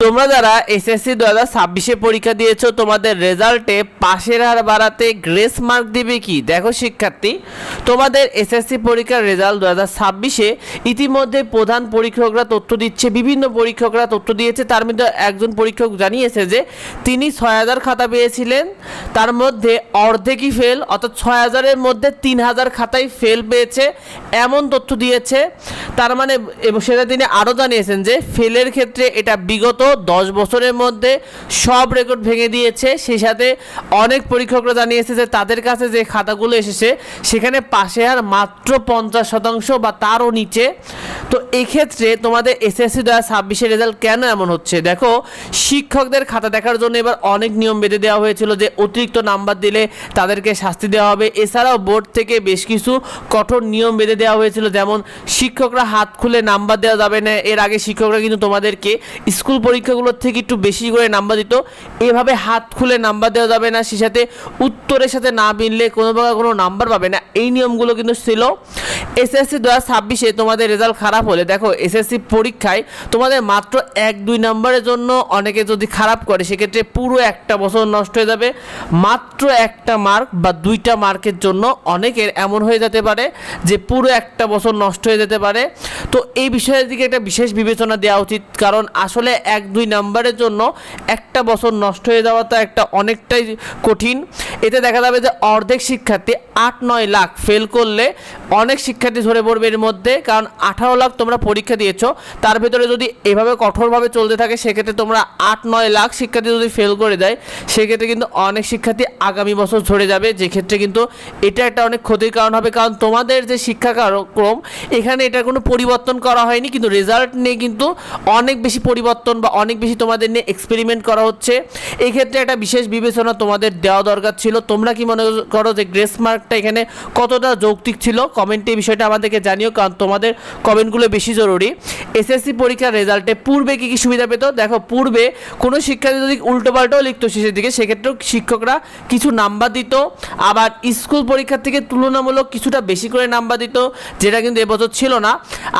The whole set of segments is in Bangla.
তোমরা যারা এসএসসি 2026 পরীক্ষা দিয়েছো তোমাদের রেজাল্টে পাশের হার বাড়াতে গ্রেস মার্ক দিবে কি? দেখো শিক্ষার্থী, তোমাদের এসএসসি পরীক্ষার রেজাল্ট 2026 ইতিমধ্যে প্রধান পরীক্ষকরা তথ্য দিচ্ছে, বিভিন্ন পরীক্ষকরা তথ্য দিয়েছে। তার মধ্যে একজন পরীক্ষক জানিয়েছে যে তিনি 6000 খাতা পেয়েছিলেন, তার মধ্যে অর্ধেকই ফেল, অর্থাৎ 6000-এর মধ্যে 3000 খাতাই ফেল পেয়েছে, এমন তথ্য দিয়েছে। তার মানে এবং সেটা তিনি আরও জানিয়েছেন যে ফেলের ক্ষেত্রে এটা বিগত 10 বছরের মধ্যে সব রেকর্ড ভেঙে দিয়েছে। সেই সাথে অনেক পরীক্ষকরা জানিয়েছে যে তাদের কাছে যে খাতাগুলো এসেছে সেখানে পাশে আর মাত্র 50% বা তারও নিচে। তো এক্ষেত্রে তোমাদের এসএসসি 2026 রেজাল্ট কেন এমন হচ্ছে? দেখো, শিক্ষকদের খাতা দেখার জন্য এবার অনেক নিয়ম বেঁধে দেওয়া হয়েছিল যে অতিরিক্ত নাম্বার দিলে তাদেরকে শাস্তি দেওয়া হবে। এছাড়াও বোর্ড থেকে বেশ কিছু কঠোর নিয়ম বেঁধে দেওয়া হয়েছিল, যেমন শিক্ষকরা হাত খুলে নাম্বার দেওয়া যাবে না। এর আগে শিক্ষকরা কিন্তু তোমাদেরকে স্কুল পরীক্ষাগুলোর থেকে একটু বেশি করে নাম্বার দিত, এভাবে হাত খুলে নাম্বার দেওয়া যাবে না। সেই সাথে উত্তরের সাথে না মিললে কোনো প্রকার কোনো নাম্বার পাবে না, এই নিয়মগুলো কিন্তু ছিল। এসএসসি 2026 তোমাদের রেজাল্ট খারাপ হলে, দেখো এসএসসি পরীক্ষায় তোমাদের মাত্র 1-2 নম্বরের জন্য অনেকে যদি খারাপ করে সেক্ষেত্রে পুরো একটা বছর নষ্ট হয়ে যাবে। মাত্র একটা মার্ক বা 2টা মার্কের জন্য অনেকের এমন হয়ে যেতে পারে যে পুরো একটা বছর নষ্ট হয়ে যেতে পারে। তো এই বিষয়ের দিকে একটা বিশেষ বিবেচনা দেওয়া উচিত, কারণ আসলে 1-2 নম্বরের জন্য একটা বছর নষ্ট হয়ে যাওয়াটা একটা অনেকটাই কঠিন। এতে দেখা যাবে যে অর্ধেক শিক্ষার্থী 8-9 লাখ ফেল করলে অনেক শিক্ষার্থী ধরে পড়বে এর মধ্যে, কারণ 18 লাখ তোমরা পরীক্ষা দিয়েছো, তার ভেতরে যদি এভাবে কঠোরভাবে চলতে থাকে সেক্ষেত্রে তোমরা 8-9 লাখ শিক্ষার্থী যদি ফেল করে দেয় সেক্ষেত্রে কিন্তু অনেক শিক্ষার্থী আগামী বছর ঝরে যাবে, যে ক্ষেত্রে কিন্তু এটা একটা অনেক ক্ষতির কারণ হবে। কারণ তোমাদের যে শিক্ষা কার্যক্রম এখানে এটার কোনো পরিবর্তন করা হয়নি, কিন্তু রেজাল্ট নিয়ে কিন্তু অনেক বেশি পরিবর্তন বা অনেক বেশি তোমাদের নিয়ে এক্সপেরিমেন্ট করা হচ্ছে। এই ক্ষেত্রে একটা বিশেষ বিবেচনা তোমাদের দেওয়া দরকার ছিল। তোমরা কি মনে করো যে গ্রেস মার্কটা এখানে কতটা যৌক্তিক ছিল? কমেন্টে এই বিষয়টা আমাদেরকে জানিও, কারণ তোমাদের কমেন্টগুলো বেশি জরুরি। এসএসসি পরীক্ষার রেজাল্টে পূর্বে কী কী সুবিধা পেত? দেখো, পূর্বে কোনো শিক্ষার্থী যদি উল্টোপাল্টাও লিখতো শেষের দিকে সেক্ষেত্রেও শিক্ষকরা কিছু নাম্বার দিত, আবার স্কুল পরীক্ষার থেকে তুলনামূলক কিছুটা বেশি করে নাম্বার দিত, যেটা কিন্তু এবছর ছিল না।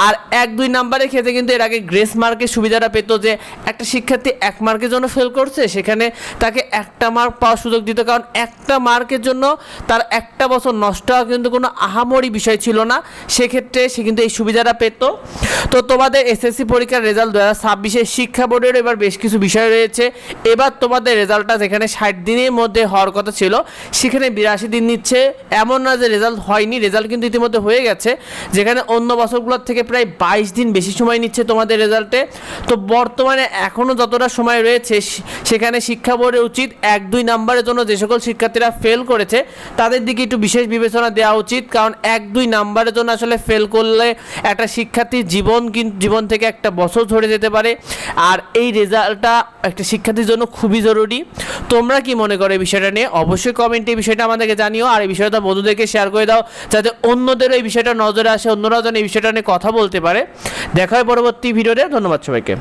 আর 1-2 নাম্বারের ক্ষেত্রে কিন্তু এর আগে গ্রেস মার্কের সুবিধাটা পেত, যে একটা শিক্ষার্থী 1 মার্কের জন্য ফেল করছে সেখানে তাকে 1টা মার্ক পাওয়ার সুযোগ দিত, কারণ 1টা মার্কের জন্য তার একটা বছর নষ্ট হওয়া কিন্তু কোনো আহামরি বিষয় ছিল না, সেক্ষেত্রে সে কিন্তু এই সুবিধাটা পেত। তো তোমাদের এসএসসি পরীক্ষার রেজাল্ট 2026 শিক্ষা বোর্ডের এবার বেশ কিছু বিষয় রয়েছে। এবার তোমাদের রেজাল্টটা যেখানে 60 দিনের মধ্যে হওয়ার কথা ছিল সেখানে 82 দিন নিচ্ছে। এমন না যে রেজাল্ট হয়নি, রেজাল্ট কিন্তু ইতিমধ্যে হয়ে গেছে, যেখানে অন্য বছরগুলোর থেকে প্রায় 22 দিন বেশি সময় নিচ্ছে তোমাদের রেজাল্টে। তো বর্তমানে এখনও যতটা সময় রয়েছে সেখানে শিক্ষা বোর্ডের উচিত 1-2 নম্বরের জন্য যে সকল শিক্ষার্থীরা ফেল করেছে তাদের দিকে একটু বিশেষ বিবেচনা দেওয়া উচিত, কারণ 1-2 নম্বরের জন্য আসলে ফেল করলে একটা শিক্ষার্থীর জীবন থেকে একটা বছর ঝরে যেতে পারে। আর এই রেজাল্টটা একটা শিক্ষার্থীর জন্য খুবই জরুরি। তোমরা কি মনে করো এই বিষয়টা নিয়ে? অবশ্যই কমেন্টে এই বিষয়টা আমাদেরকে জানিও, আর এই বিষয়টা বন্ধুদেরকে শেয়ার করে দাও যাতে অন্যদেরও এই বিষয়টা নজরে আসে, অন্যরাও যেন এই বিষয়টা নিয়ে কথা বলতে পারে। দেখা হয় পরবর্তী ভিডিওতে। ধন্যবাদ সবাইকে।